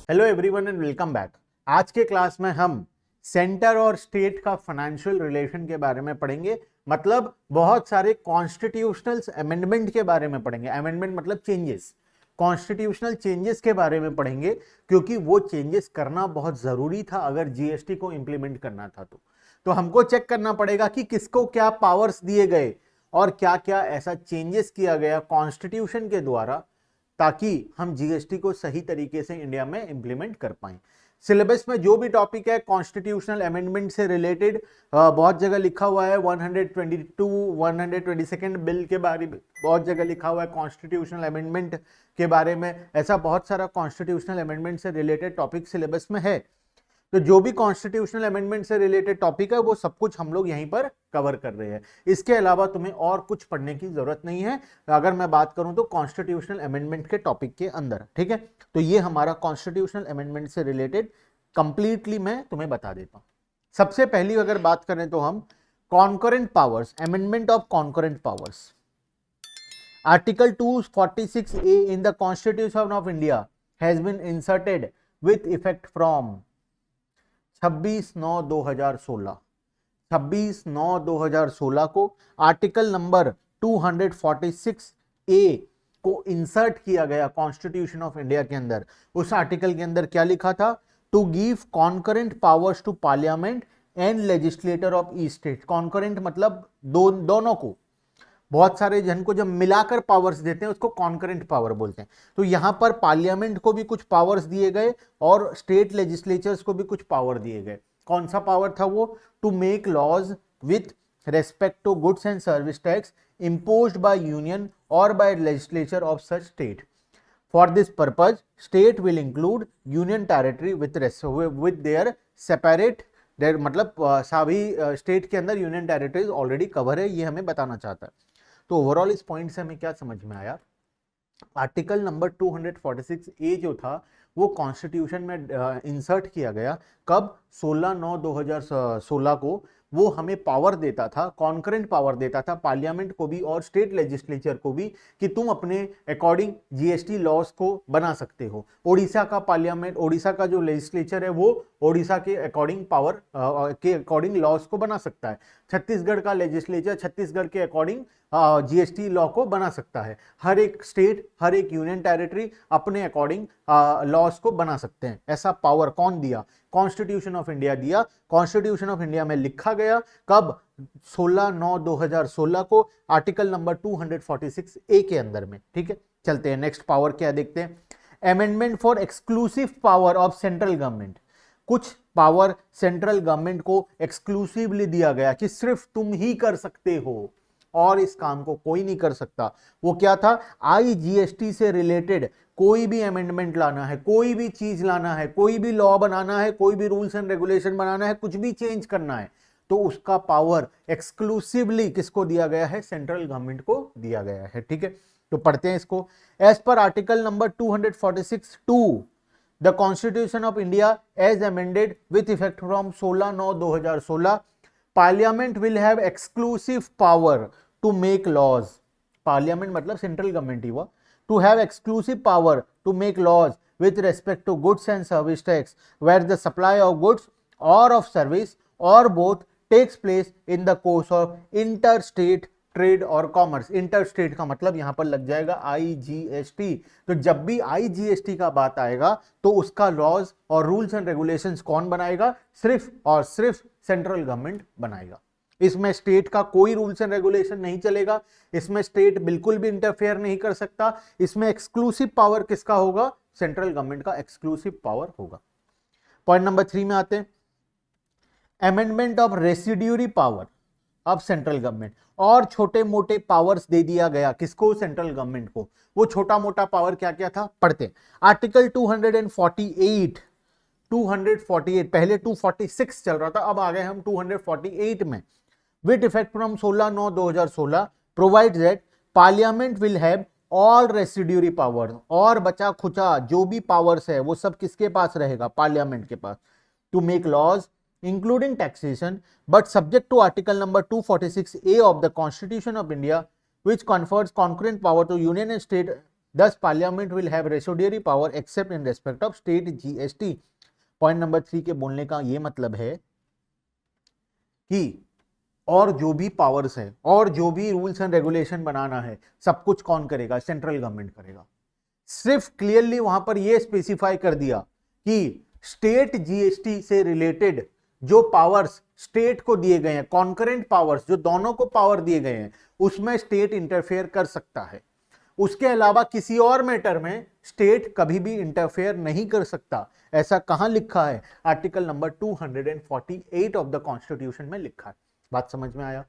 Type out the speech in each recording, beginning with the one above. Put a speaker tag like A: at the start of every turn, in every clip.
A: Hello everyone and welcome back. आज के class में हम सेंटर और स्टेट का फाइनेंशियल रिलेशन के बारे में पढ़ेंगे। मतलब बहुत सारे कॉन्स्टिट्यूशनल अमेंडमेंट के बारे में पढ़ेंगे। अमेंडमेंट मतलब चेंजेस, कॉन्स्टिट्यूशनल चेंजेस के बारे में पढ़ेंगे, क्योंकि वो चेंजेस करना बहुत जरूरी था अगर जीएसटी को इंप्लीमेंट करना था। तो हमको चेक करना पड़ेगा कि किसको क्या पावर्स दिए गए और क्या क्या ऐसा चेंजेस किया गया कॉन्स्टिट्यूशन के द्वारा, ताकि हम जीएसटी को सही तरीके से इंडिया में इंप्लीमेंट कर पाएं। सिलेबस में जो भी टॉपिक है कॉन्स्टिट्यूशनल अमेंडमेंट से रिलेटेड बहुत जगह लिखा हुआ है। 122 122 बिल के बारे में बहुत जगह लिखा हुआ है, कॉन्स्टिट्यूशनल अमेंडमेंट के बारे में। ऐसा बहुत सारा कॉन्स्टिट्यूशनल अमेंडमेंट से रिलेटेड टॉपिक सिलेबस में है। तो जो भी कॉन्स्टिट्यूशनल अमेंडमेंट से रिलेटेड टॉपिक है वो सब कुछ हम लोग यहीं पर कवर कर रहे हैं। इसके अलावा तुम्हें और कुछ पढ़ने की जरूरत नहीं है अगर मैं बात करूं तो कॉन्स्टिट्यूशनल अमेंडमेंट के टॉपिक के अंदर। ठीक है, तो ये हमारा कॉन्स्टिट्यूशनल अमेंडमेंट से रिलेटेड कंप्लीटली मैं तुम्हें बता देता हूं। सबसे पहली अगर बात करें तो हम concurrent powers, amendment of concurrent powers. Article 246A in the constitution of India has been inserted with effect from 26/9/2016। 26/9/2016 को आर्टिकल नंबर 246A को इंसर्ट किया गया कॉन्स्टिट्यूशन ऑफ इंडिया के अंदर। उस आर्टिकल के अंदर क्या लिखा था? To give concurrent powers to parliament and legislator of each state. Concurrent मतलब दोनों को, बहुत सारे जन को जब मिलाकर पावर्स देते हैं उसको कॉन्करेंट पावर बोलते हैं। तो यहां पर पार्लियामेंट को भी कुछ पावर्स दिए गए और स्टेट लेजिस्लेचर्स को भी कुछ पावर दिए गए। कौन सा पावर था वो? To make laws with respect to goods and service tax imposed by union or by legislature of such state. For this purpose, state will include union territory with their separate मतलब सभी state के अंदर union territories already cover है, ये हमें बताना चाहता है। तो ओवरऑल इस पॉइंट से हमें क्या समझ में आया? आर्टिकल नंबर 246A जो था वो कॉन्स्टिट्यूशन में इंसर्ट किया गया। कब? 16/9/2016 को। वो हमें पावर देता था, कॉन्करेंट पावर देता था पार्लियामेंट को भी और स्टेट लेजिस्लेचर को भी कि तुम अपने अकॉर्डिंग जीएसटी लॉस को बना सकते हो। ओडिशा का पार्लियामेंट, ओडिशा का जो लेजिस्लेचर है वो ओडिशा के अकॉर्डिंग पावर के अकॉर्डिंग लॉस को बना सकता है। छत्तीसगढ़ का लेजिस्लेचर छत्तीसगढ़ के अकॉर्डिंग जीएसटी लॉ को बना सकता है। हर एक स्टेट, हर एक यूनियन टेरिटरी अपने अकॉर्डिंग लॉस को बना सकते हैं। ऐसा पावर कौन दिया? कॉन्स्टिट्यूशन ऑफ इंडिया दिया। कॉन्स्टिट्यूशन ऑफ इंडिया में लिखा गया कब? 16/9/2016 को आर्टिकल नंबर 246A के अंदर में। ठीक है, चलते हैं नेक्स्ट पावर क्या देखते हैं। Amendment for exclusive power of central government. कुछ पावर सेंट्रल गवर्नमेंट को एक्सक्लूसिवली दिया गया कि सिर्फ तुम ही कर सकते हो और इस काम को कोई नहीं कर सकता। वो क्या था? आईजीएसटी से रिलेटेड कोई भी अमेंडमेंट लाना है, कोई भी चीज लाना है, कोई भी लॉ बनाना है, कोई भी रूल्स एंड रेगुलेशन बनाना है, कुछ भी चेंज करना है, तो उसका पावर एक्सक्लूसिवली किसको दिया गया है? सेंट्रल गवर्नमेंट को दिया गया है। ठीक है, तो पढ़ते हैं इसको। As per article number 246(2) the constitution of India as amended with effect from 16/9/2016, parliament will have exclusive power to make laws. Parliament मतलब सेंट्रल गवर्नमेंट ही हुआ। To have exclusive power to make laws with respect to goods and service tax where the supply of goods or of service or both takes place in the course of interstate trade और commerce. Interstate का मतलब यहां पर लग जाएगा IGST. तो जब भी आईजीएसटी का बात आएगा तो उसका लॉज और रूल्स एंड रेगुलेशंस कौन बनाएगा? सिर्फ और सिर्फ सेंट्रल गवर्नमेंट बनाएगा। इसमें स्टेट का कोई रूल्स एंड रेगुलेशन नहीं चलेगा, इसमें स्टेट बिल्कुल भी इंटरफेयर नहीं कर सकता। इसमें एक्सक्लूसिव पावर किसका होगा? सेंट्रल गवर्नमेंट का एक्सक्लूसिव पावर होगा। पॉइंट नंबर 3 में आते हैं। Amendment of residuary power of central government. और छोटे मोटे पावर्स दे दिया गया किसको? सेंट्रल गवर्नमेंट को। वो छोटा मोटा पावर क्या क्या था पढ़ते हैं। आर्टिकल 248, पहले 246 चल रहा था, अब आ गए हम 248 में। With effect from 16/9/2016 provide that parliament will have all residuary power. और बचा खुचा जो भी पावर्स है वो सब किसके पास रहेगा? पार्लियामेंट के पास। To make laws including taxation, but subject to article number 246A of the Constitution of India, which confers concurrent power to union and state Thus parliament will have residuary power except in respect of state GST. Point number 3 के बोलने का ये मतलब है कि और जो भी पावर्स है और जो भी रूल्स एंड रेगुलेशन बनाना है सब कुछ कौन करेगा? सेंट्रल गवर्नमेंट करेगा। सिर्फ क्लियरली वहां पर यह स्पेसिफाई कर दिया कि स्टेट जीएसटी से रिलेटेड जो पावर्स स्टेट को दिए गए हैं, कॉन्करेंट पावर्स जो दोनों को पावर दिए गए हैं, उसमें स्टेट इंटरफेयर कर सकता है। उसके अलावा किसी और मैटर में स्टेट कभी भी इंटरफेयर नहीं कर सकता। ऐसा कहां लिखा है? Article number 248 of the constitution में लिखा है। बात समझ में आया?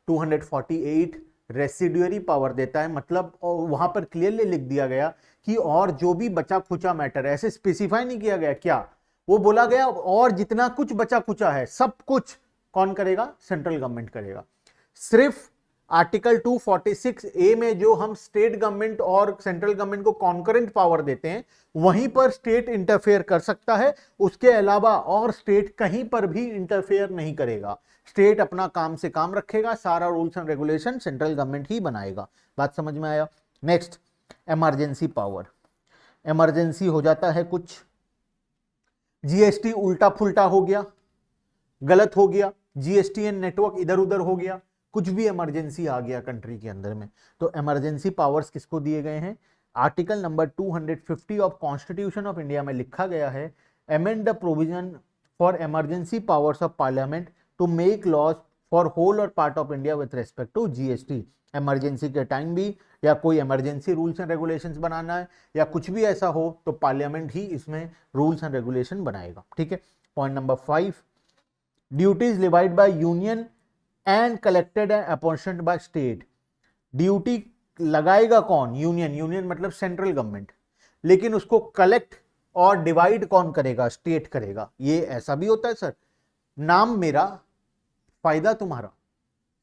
A: 248 रेसिडुअरी पावर देता है, मतलब वहां पर क्लियरली लिख दिया गया कि और जो भी बचा खुचा मैटर, ऐसे स्पेसिफाई नहीं किया गया क्या, वो बोला गया और जितना कुछ बचा खुचा है सब कुछ कौन करेगा? सेंट्रल गवर्नमेंट करेगा। सिर्फ आर्टिकल 246 ए में जो हम स्टेट गवर्नमेंट और सेंट्रल गवर्नमेंट को कॉन्करेंट पावर देते हैं वहीं पर स्टेट इंटरफेयर कर सकता है। उसके अलावा और स्टेट कहीं पर भी इंटरफेयर नहीं करेगा। स्टेट अपना काम से काम रखेगा, सारा rules and regulation central government ही बनाएगा। बात समझ में आया? Next, emergency power. इमरजेंसी हो जाता है कुछ, जीएसटी उल्टा फुल्टा हो गया, गलत हो गया, जीएसटीएन नेटवर्क इधर उधर हो गया, कुछ भी इमरजेंसी आ गया कंट्री के अंदर में, तो इमरजेंसी पावर्स किसको दिए गए हैं? Article number 250 of constitution of India में लिखा गया है, amend the provision for emergency powers of parliament to make laws for whole or part of India with respect to GST. Emergency के टाइम भी या कोई इमरजेंसी रूल्स एंड रेगुलेशंस बनाना है या कुछ भी ऐसा हो तो पार्लियामेंट ही इसमें रूल्स एंड रेगुलेशन बनाएगा। ठीक है। Point number 5, duties levied by union and collected and apportioned by state. Duty लगाएगा कौन? यूनियन। यूनियन मतलब सेंट्रल गवर्नमेंट, लेकिन उसको कलेक्ट और डिवाइड कौन करेगा? स्टेट करेगा। ये ऐसा भी होता है सर, नाम मेरा फायदा तुम्हारा।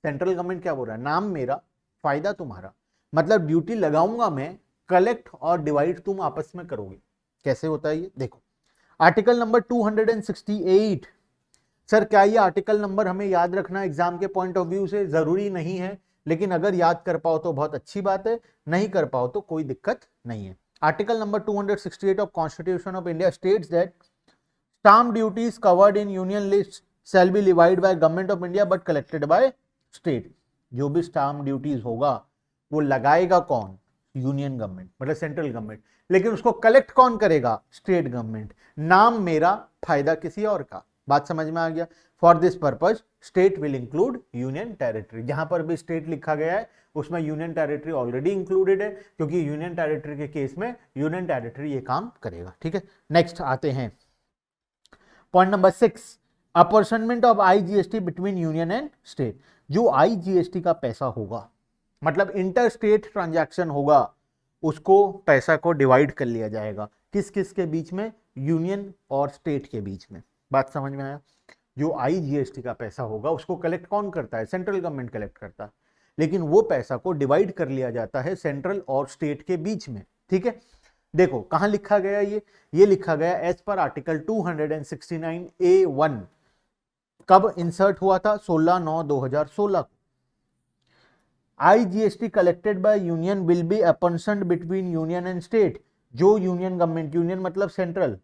A: सेंट्रल गवर्नमेंट क्या बोल रहा है? नाम मेरा फायदा तुम्हारा, मतलब ड्यूटी लगाऊंगा मैं, कलेक्ट और डिवाइड तुम आपस में करोगे। कैसे होता है ये देखो, आर्टिकल नंबर 268। सर क्या ये आर्टिकल नंबर हमें याद रखना एग्जाम के पॉइंट ऑफ व्यू से? जरूरी नहीं है, लेकिन अगर याद कर पाओ तो बहुत अच्छी बात है, नहीं कर पाओ तो कोई दिक्कत नहीं है। Article number 268 of constitution of India states that stamp duties covered in union list shall be levied by government of India but collected by state. जो भी स्टाम्प ड्यूटीज होगा वो लगाएगा कौन? यूनियन गवर्नमेंट, मतलब सेंट्रल गवर्नमेंट, लेकिन उसको collect कौन करेगा? State government. नाम मेरा, फायदा किसी और का। बात समझ में आ गया? For this purpose state will include union territory. जहां पर भी स्टेट लिखा गया है उसमें यूनियन टेरिटरी ऑलरेडी इंक्लूडेड है, क्योंकि यूनियन टेरिटरी के केस में यूनियन टेरिटरी ये काम करेगा। ठीक है, नेक्स्ट आते हैं point number 6, apportionment of IGST between union and state. जो आईजीएसटी का पैसा होगा, मतलब इंटर स्टेट ट्रांजैक्शन होगा, उसको पैसा को डिवाइड कर लिया जाएगा। किस किस के बीच में? यूनियन और स्टेट के बीच में। बात समझ में आया? जो आईजीएसटी का पैसा होगा उसको कलेक्ट कौन करता है? सेंट्रल गवर्नमेंट कलेक्ट करता है, लेकिन वो पैसा को डिवाइड कर लिया जाता है सेंट्रल और स्टेट के बीच में। ठीक है, देखो कहां लिखा गया ये लिखा गया एज पर आर्टिकल 269A1। कब इंसर्ट हुआ था? 16/9/2016 को। IGST collected by union will be apportioned between union and state. जो यूनियन गवर्नमेंट, यूनियन मतलब सेंट्रल,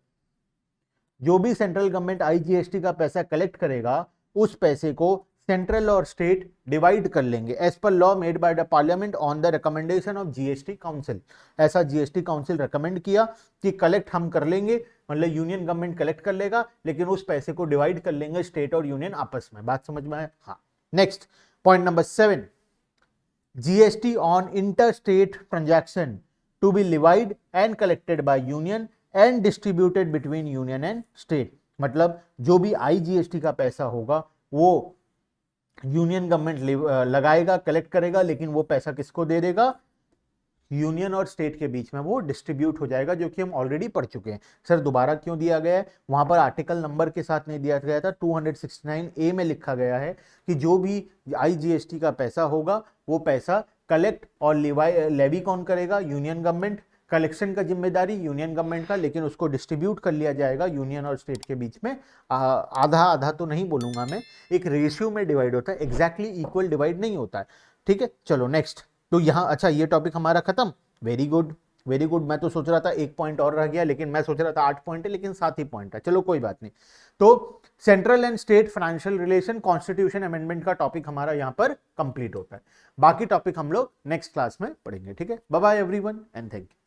A: जो भी सेंट्रल गवर्नमेंट आईजीएसटी का पैसा कलेक्ट करेगा उस पैसे को सेंट्रल और स्टेट डिवाइड कर लेंगे as per law made by the parliament on the recommendation of GST council. ऐसा जीएसटी काउंसिल रिकमेंड किया कि कलेक्ट हम कर लेंगे, मतलब यूनियन गवर्नमेंट कलेक्ट कर लेगा, लेकिन उस पैसे को डिवाइड कर लेंगे स्टेट और यूनियन आपस में। बात समझ में आया? हाँ। Next point number 7, GST on inter state transaction to be levied and collected by union and distributed between union and state. मतलब जो भी आईजीएसटी का पैसा होगा वो यूनियन गवर्नमेंट लगाएगा, कलेक्ट करेगा, लेकिन वो पैसा किसको दे देगा? यूनियन और स्टेट के बीच में वो डिस्ट्रीब्यूट हो जाएगा, जो कि हम ऑलरेडी पढ़ चुके हैं। सर दोबारा क्यों दिया गया है? वहां पर आर्टिकल नंबर के साथ नहीं दिया गया था, 269A में लिखा गया है कि जो भी आईजीएसटी का पैसा होगा वो पैसा कलेक्ट और लेवी कौन करेगा? Union government. कलेक्शन का जिम्मेदारी यूनियन गवर्नमेंट का, लेकिन उसको डिस्ट्रीब्यूट कर लिया जाएगा यूनियन और स्टेट के बीच में। आधा आधा तो नहीं बोलूंगा मैं, एक रेशियो में डिवाइड होता है, एग्जैक्टली इक्वल डिवाइड नहीं होता है। ठीक है, चलो नेक्स्ट। तो यहाँ अच्छा ये टॉपिक हमारा खत्म, वेरी गुड। Very good. मैं तो सोच रहा था एक पॉइंट और रह गया, लेकिन मैं सोच रहा था 8 पॉइंट है, लेकिन 7 ही पॉइंट है। चलो कोई बात नहीं। तो central and state financial relation constitution amendment का टॉपिक हमारा यहां पर कंप्लीट होता है। बाकी टॉपिक हम लोग नेक्स्ट क्लास में पढ़ेंगे। ठीक है, bye bye everyone and thank you.